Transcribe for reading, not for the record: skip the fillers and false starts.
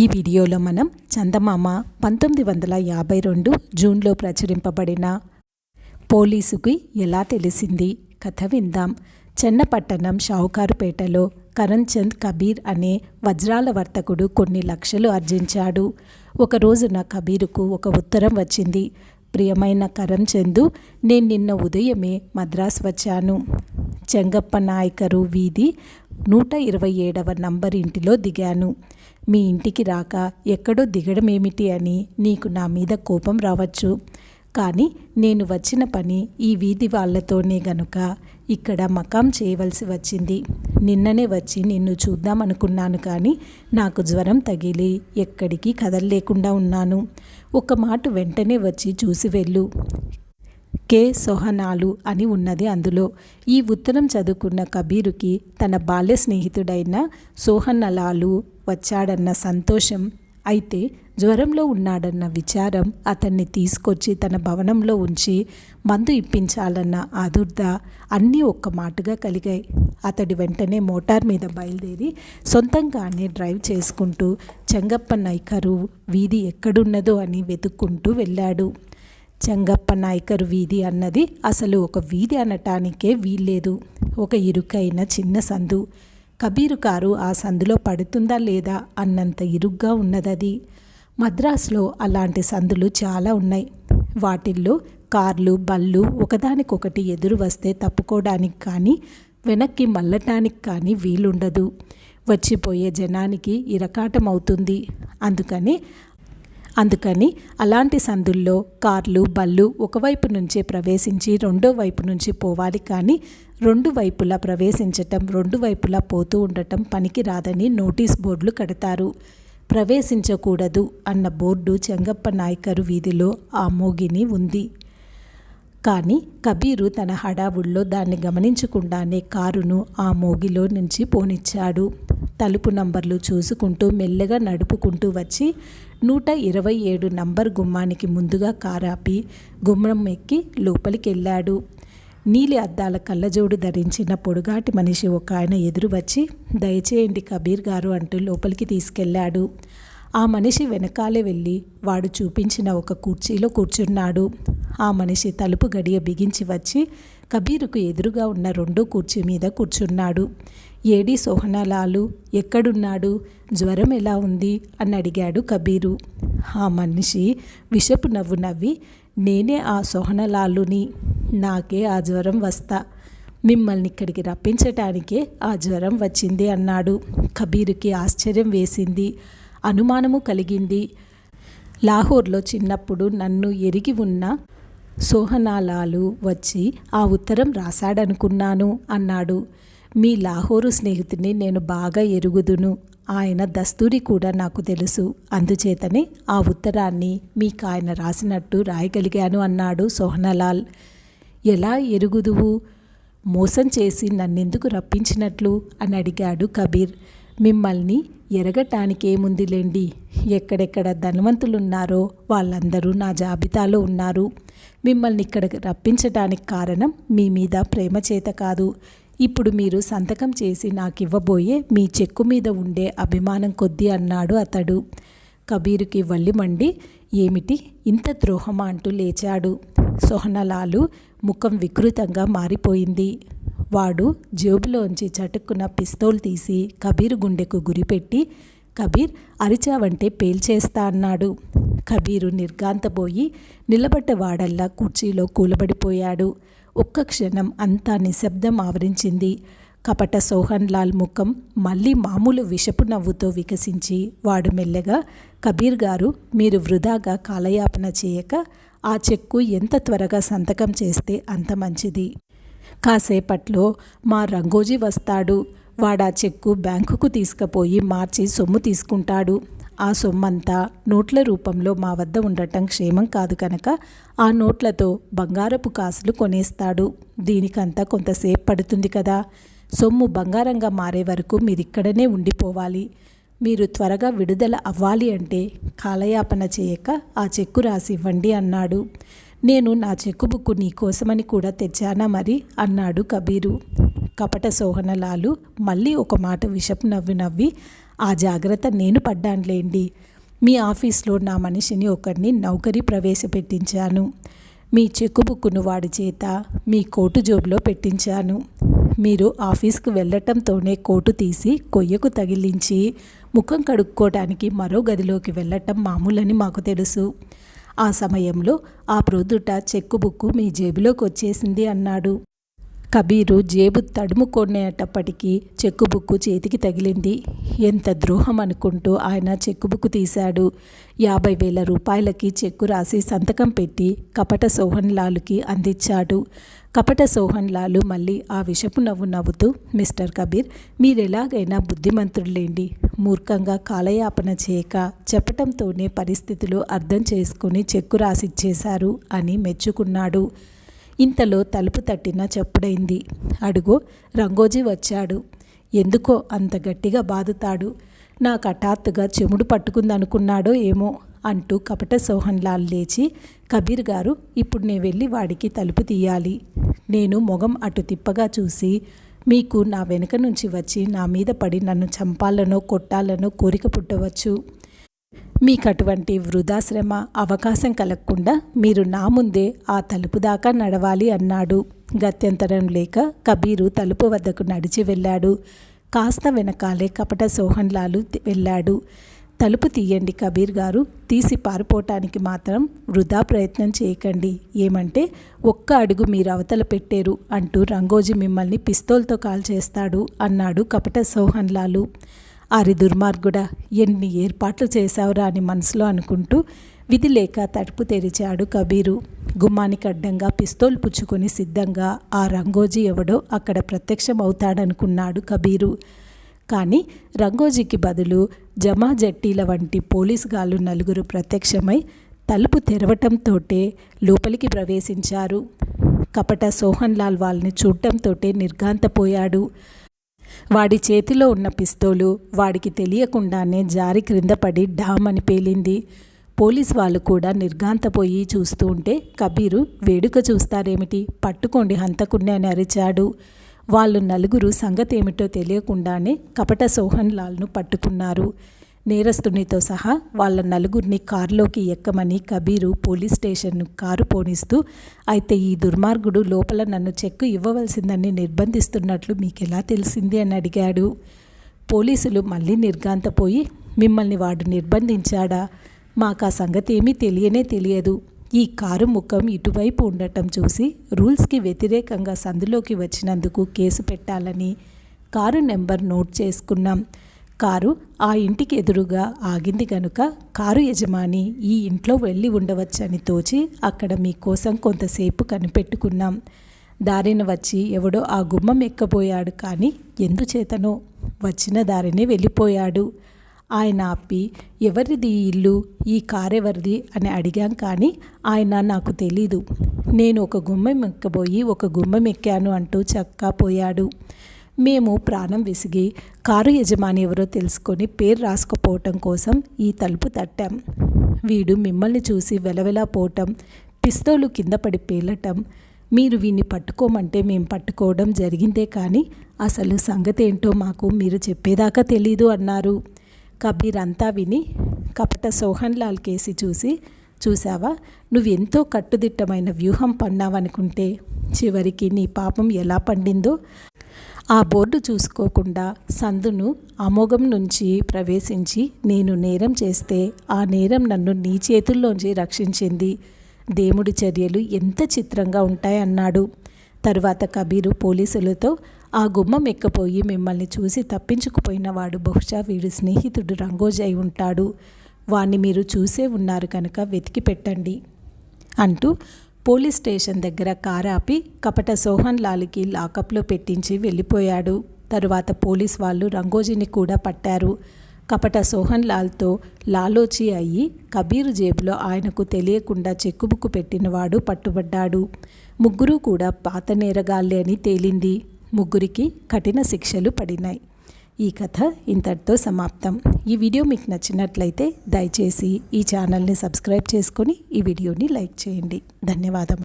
ఈ వీడియోలో మనం చందమామ 1952 జూన్లో ప్రచురింపబడిన పోలీసుకి ఎలా తెలిసింది కథ విందాం. చెన్నపట్టణం షావుకారుపేటలో కరణ్చంద్ కబీర్ అనే వజ్రాల వర్తకుడు కొన్ని లక్షలు ఆర్జించాడు. ఒక రోజున కబీరుకు ఒక ఉత్తరం వచ్చింది. ప్రియమైన కరణ్చంద్, నేను నిన్న ఉదయమే మద్రాసు వచ్చాను. చెంగప్ప నాయకరు వీధి 127వ నంబర్ ఇంటిలో దిగాను. మీ ఇంటికి రాక ఎక్కడో దిగడమేమిటి అని నీకు నా మీద కోపం రావచ్చు. కానీ నేను వచ్చిన పని ఈ వీధి వాళ్లతోనే గనుక ఇక్కడ మకాం చేయవలసి వచ్చింది. నిన్ననే వచ్చి నిన్ను చూద్దామనుకున్నాను, కానీ నాకు జ్వరం తగిలి ఎక్కడికి కదలలేకుండా ఉన్నాను. ఒక మాట వెంటనే వచ్చి చూసి వెళ్ళు. కే సోహనాలు అని ఉన్నది అందులో. ఈ ఉత్తరం చదువుకున్న కబీరుకి తన బాల్య స్నేహితుడైన సోహనలాలు వచ్చాడన్న సంతోషం, అయితే జ్వరంలో ఉన్నాడన్న విచారం అతన్ని తీసుకొచ్చి తన భవనంలో ఉంచి మందు ఇప్పించాలన్న ఆదుర్ద అన్నీ ఒక్క మాటుగా కలిగాయి. అతడి వెంటనే మోటార్ మీద బయలుదేరి సొంతంగానే డ్రైవ్ చేసుకుంటూ చెంగప్ప నాయకరు వీధి ఎక్కడున్నదో అని వెతుక్కుంటూ వెళ్ళాడు. చెంగప్ప నాయకరు వీధి అన్నది అసలు ఒక వీధి అనటానికే వీల్లేదు. ఒక ఇరుకైన చిన్న సందు. కబీరు కారు ఆ సందులో పడుతుందా లేదా అన్నంత ఇరుగ్గా ఉన్నదది. మద్రాసులో అలాంటి సందులు చాలా ఉన్నాయి. వాటిల్లో కార్లు బళ్ళు ఒకదానికొకటి ఎదురు వస్తే తప్పుకోవడానికి కానీ వెనక్కి మళ్ళటానికి కానీ వీలుండదు. వచ్చిపోయే జనానికి ఇరకాటం అవుతుంది. అందుకని అలాంటి సందుల్లో కార్లు బళ్ళు ఒకవైపు నుంచే ప్రవేశించి రెండో వైపు నుంచి పోవాలి, కానీ రెండు వైపులా ప్రవేశించటం రెండు వైపులా పోతూ ఉండటం పనికి రాదని నోటీస్ బోర్డులు కడతారు. ప్రవేశించకూడదు అన్న బోర్డు చెంగప్ప నాయకరు వీధిలో ఆ మోగిని ఉంది. కానీ కబీరు తన హడావుల్లో దాన్ని గమనించకుండానే కారును ఆ మోగిలో నుంచి పోనిచ్చాడు. తలుపు నంబర్లు చూసుకుంటూ మెల్లగా నడుపుకుంటూ వచ్చి 127 నంబర్ గుమ్మానికి ముందుగా కారాపి గుమ్మం ఎక్కి లోపలికి వెళ్ళాడు. నీలి అద్దాల కళ్ళజోడు ధరించిన పొడుగాటి మనిషి ఒక ఆయన ఎదురు వచ్చి, దయచేయండి కబీర్ గారు అంటూ లోపలికి తీసుకెళ్లాడు. ఆ మనిషి వెనకాలే వెళ్ళి వాడు చూపించిన ఒక కుర్చీలో కూర్చున్నాడు. ఆ మనిషి తలుపు గడియ బిగించి వచ్చి కబీరుకు ఎదురుగా ఉన్న రెండో కుర్చీ మీద కూర్చున్నాడు. ఏడి సోహనలాలు ఎక్కడున్నాడు, జ్వరం ఎలా ఉంది అని అడిగాడు కబీరు. ఆ మనిషి విషపు నవ్వు నవ్వి, నేనే ఆ సోహనలాలుని, నాకే ఆ జ్వరం వస్తా, మిమ్మల్ని ఇక్కడికి రప్పించటానికే ఆ జ్వరం వచ్చింది అన్నాడు. కబీరుకి ఆశ్చర్యం వేసింది, అనుమానము కలిగింది. లాహోర్లో చిన్నప్పుడు నన్ను ఎరిగి ఉన్న సోహనలాలు వచ్చి ఆ ఉత్తరం రాశాడనుకున్నాను అన్నాడు. మీ లాహోరు స్నేహితుని నేను బాగా ఎరుగుదును. ఆయన దస్తూరి కూడా నాకు తెలుసు. అందుచేతనే ఆ ఉత్తరాన్ని మీకు ఆయన రాసినట్టు రాయగలిగాను అన్నాడు సోహనలాల్. ఎలా ఎరుగుదువు? మోసం చేసి నన్నెందుకు రప్పించినట్లు అని అడిగాడు కబీర్. మిమ్మల్ని ఎరగటానికేముందిలేండి. ఎక్కడెక్కడ ధనవంతులున్నారో వాళ్ళందరూ నా జాబితాలో ఉన్నారు. మిమ్మల్ని ఇక్కడికి రప్పించటానికి కారణం మీ మీద ప్రేమ చేత కాదు. ఇప్పుడు మీరు సంతకం చేసి నాకు ఇవ్వబోయే మీ చెక్కు మీద ఉండే అభిమానం కొద్దీ అన్నాడు అతడు. కబీరుకి వల్లిమండి, ఏమిటి ఇంత ద్రోహమా అంటూ లేచాడు. సోహనలాలు ముఖం వికృతంగా మారిపోయింది. వాడు జేబులోంచి చటుక్కున పిస్తోల్ తీసి కబీరు గుండెకు గురిపెట్టి, కబీర్ అరిచావంటే పేల్చేస్తా అన్నాడు. కబీరు నిర్ఘాంతపోయి నిలబడ్డవాడల్లా కుర్చీలో కూలబడిపోయాడు. ఒక్క క్షణం అంతా నిశ్శబ్దం ఆవరించింది. కపట సోహన్లాల్ ముఖం మళ్ళీ మామూలు విషపు నవ్వుతో వికసించి వాడు మెల్లగా, కబీర్ గారు, మీరు వృధాగా కాలయాపన చేయక ఆ చెక్కు ఎంత త్వరగా సంతకం చేస్తే అంత మంచిది. కాసేపట్లో మా రంగోజీ వస్తాడు. వాడా చెక్కు బ్యాంకుకు తీసుకుపోయి మార్చి సొమ్ము తీసుకుంటాడు. ఆ సొమ్మంతా నోట్ల రూపంలో మా వద్ద ఉండటం క్షేమం కాదు కనుక ఆ నోట్లతో బంగారపు కాసులు కొనేస్తాడు. దీనికంతా కొంతసేపు పడుతుంది కదా. సొమ్ము బంగారంగా మారే వరకు మీరిక్కడనే ఉండిపోవాలి. మీరు త్వరగా విడుదల అవ్వాలి అంటే కాలయాపన చేయక ఆ చెక్కు రాసి ఇవ్వండి అన్నాడు. నేను నా చెక్కు బుక్కు నీకోసమని కూడా తెచ్చానా మరి అన్నాడు కబీరు. కపట సోహనలాలు మళ్ళీ ఒక మాట విషపు నవ్వి ఆ జాగ్రత్త నేను పడ్డానులేండి. మీ ఆఫీస్లో నా మనిషిని ఒకరిని నౌకరీ ప్రవేశపెట్టించాను. మీ చెక్కు బుక్కును వాడి చేత మీ కోటు జోబులో పెట్టించాను. మీరు ఆఫీస్కు వెళ్ళటంతోనే కోటు తీసి కొయ్యకు తగిలించి ముఖం కడుక్కోవడానికి మరో గదిలోకి వెళ్ళటం మామూలని మాకు తెలుసు. ఆ సమయంలో ఆ ప్రొద్దుట చెక్కు బుక్కు మీ జేబులోకి వచ్చేసింది అన్నాడు. కబీరు జేబు తడుముకొనేటప్పటికీ చెక్కు బుక్కు చేతికి తగిలింది. ఎంత ద్రోహం అనుకుంటూ ఆయన చెక్కు బుక్కు తీశాడు. 50,000 రూపాయలకి చెక్కు రాసి సంతకం పెట్టి కపట సోహన్లాలుకి అందించాడు. కపట సోహన్లాలు మళ్ళీ ఆ విషపు నవ్వు నవ్వుతూ, మిస్టర్ కబీర్, మీరెలాగైనా బుద్ధిమంతులేండి. మూర్ఖంగా కాలయాపన చేయక చెప్పటంతోనే పరిస్థితులు అర్థం చేసుకుని చెక్కు రాసిచ్చేశారు అని మెచ్చుకున్నాడు. ఇంతలో తలుపు తట్టిన చప్పుడైంది. అడుగో రంగోజీ వచ్చాడు. ఎందుకో అంత గట్టిగా బాదుతాడు. నాకు హఠాత్తుగా చెముడు పట్టుకుందనుకున్నాడో ఏమో అంటూ కపట సోహన్లాల్ లేచి, కబీర్ గారు, ఇప్పుడు నేను వెళ్ళి వాడికి తలుపు తీయాలి. నేను మొగం అటు తిప్పగా చూసి మీకు నా వెనుక నుంచి వచ్చి నా మీద పడి నన్ను చంపాలనో కొట్టాలనో కోరిక పుట్టవచ్చు. మీకు అటువంటి వృధాశ్రమ అవకాశం కలగకుండా మీరు నా ముందే ఆ తలుపు దాకా నడవాలి అన్నాడు. గత్యంతరం లేక కబీరు తలుపు వద్దకు నడిచి వెళ్ళాడు. కాస్త వెనకాలే కపట సోహన్లాలు వెళ్ళాడు. తలుపు తీయండి కబీర్ గారు, తీసి పారిపోవటానికి మాత్రం వృధా ప్రయత్నం చేయకండి. ఏమంటే ఒక్క అడుగు మీరు అవతల పెట్టేరు అంటూ రంగోజీ మిమ్మల్ని పిస్తోల్తో కాల్చేస్తాడు అన్నాడు కపట సోహన్లాలు. అరి దుర్మార్గుడా, ఎన్ని ఏర్పాట్లు చేశావురా అని మనసులో అనుకుంటూ విధి లేక తలుపు తెరిచాడు కబీరు. గుమ్మానికి అడ్డంగా పిస్తోల్ పుచ్చుకొని సిద్ధంగా ఆ రంగోజీ ఎవడో అక్కడ ప్రత్యక్షం అవుతాడనుకున్నాడు కబీరు. కానీ రంగోజీకి బదులు జమా జట్టీల వంటి పోలీసు గాళ్ళు నలుగురు ప్రత్యక్షమై తలుపు తెరవటంతోటే లోపలికి ప్రవేశించారు. కపట సోహన్లాల్ వాళ్ళని చూడటంతోటే నిర్ఘాంతపోయాడు. వాడి చేతిలో ఉన్న పిస్తోలు వాడికి తెలియకుండానే జారి క్రింద పడి డామ్ అని పేలింది. పోలీస్ వాళ్ళు కూడా నిర్ఘాంతపోయి చూస్తూ ఉంటే కబీరు, వేడుక చూస్తారేమిటి, పట్టుకోండి హంతకుణ్ణి అని అరిచాడు. వాళ్ళు నలుగురు సంగతి ఏమిటో తెలియకుండానే కపట సోహన్లాల్ను పట్టుకున్నారు. నేరస్తునితో సహా వాళ్ళ నలుగురిని కారులోకి ఎక్కమని కబీరు పోలీస్ స్టేషన్ను కారు పోనిస్తూ, అయితే ఈ దుర్మార్గుడు లోపల నన్ను చెక్కు ఇవ్వవలసిందని నిర్బంధిస్తున్నట్లు మీకెలా తెలిసింది అని అడిగాడు. పోలీసులు మళ్ళీ నిర్ఘాంతపోయి, మిమ్మల్ని వాడు నిర్బంధించాడా? మాకు ఆ సంగతి ఏమీ తెలియదు. ఈ కారు ముఖం ఇటువైపు ఉండటం చూసి రూల్స్కి వ్యతిరేకంగా సందులోకి వచ్చినందుకు కేసు పెట్టాలని కారు నెంబర్ నోట్ చేసుకున్నాం. కారు ఆ ఇంటికి ఎదురుగా ఆగింది కనుక కారు యజమాని ఈ ఇంట్లో వెళ్ళి ఉండవచ్చని తోచి అక్కడ మీకోసం కొంతసేపు కనిపెట్టుకున్నాం. దారిన వచ్చి ఎవడో ఆ గుమ్మం ఎక్కబోయాడు, కానీ ఎందుచేతనో వచ్చిన దారినే వెళ్ళిపోయాడు. ఆయన ఆపి, ఎవరిది ఈ ఇల్లు, ఈ కారెవరిది అని అడిగాం. కానీ ఆయన నాకు తెలీదు, నేను ఒక గుమ్మం ఎక్కబోయి ఒక గుమ్మం ఎక్కాను అంటూ చక్కా పోయాడు. మేము ప్రాణం విసిగి కారు యజమాని ఎవరో తెలుసుకొని పేరు రాసుకుపోవటం కోసం ఈ తలుపు తట్టాం. వీడు మిమ్మల్ని చూసి వెలవెలా పోవటం, పిస్తోలు కింద పడి పేలటం, మీరు వీన్ని పట్టుకోమంటే మేము పట్టుకోవడం జరిగిందే, కానీ అసలు సంగతి ఏంటో మాకు మీరు చెప్పేదాకా తెలీదు అన్నారు. కబీర్ అంతా విని కపట సోహన్లాల్ కేసి చూసి, చూసావా, నువ్వెంతో కట్టుదిట్టమైన వ్యూహం పన్నావనుకుంటే చివరికి నీ పాపం ఎలా పండిందో. ఆ బోర్డు చూసుకోకుండా సందును అమోఘం నుంచి ప్రవేశించి నేను నేరం చేస్తే ఆ నేరం నన్ను నీ చేతుల్లోంచి రక్షించింది. దేవుడి చర్యలు ఎంత చిత్రంగా ఉంటాయన్నాడు. తరువాత కబీరు పోలీసులతో, ఆ గుమ్మం ఎక్కపోయి మిమ్మల్ని చూసి తప్పించుకుపోయిన వాడు బహుశా వీడి స్నేహితుడు రంగోజీ అయి ఉంటాడు. వాణ్ణి మీరు చూసే ఉన్నారు కనుక వెతికి పెట్టండి అంటూ పోలీస్ స్టేషన్ దగ్గర కారు ఆపి కపట సోహన్లాల్కి లాకప్లో పెట్టించి వెళ్ళిపోయాడు. తరువాత పోలీస్ వాళ్ళు రంగోజీని కూడా పట్టారు. కపట సోహన్లాల్తో లాలోచి అయ్యి కబీరు జేబులో ఆయనకు తెలియకుండా చెక్కుబుక్కు పెట్టినవాడు పట్టుబడ్డాడు. ముగ్గురు కూడా పాత నేరగాళ్లే అని తేలింది. ముగ్గురికి కఠిన శిక్షలు పడినాయి. ఈ కథ ఇంతటితో సమాప్తం. ఈ వీడియో మీకు నచ్చినట్లయితే దయచేసి ఈ ఛానల్ని సబ్స్క్రైబ్ చేసుకొని ఈ వీడియోని లైక్ చేయండి. ధన్యవాదం.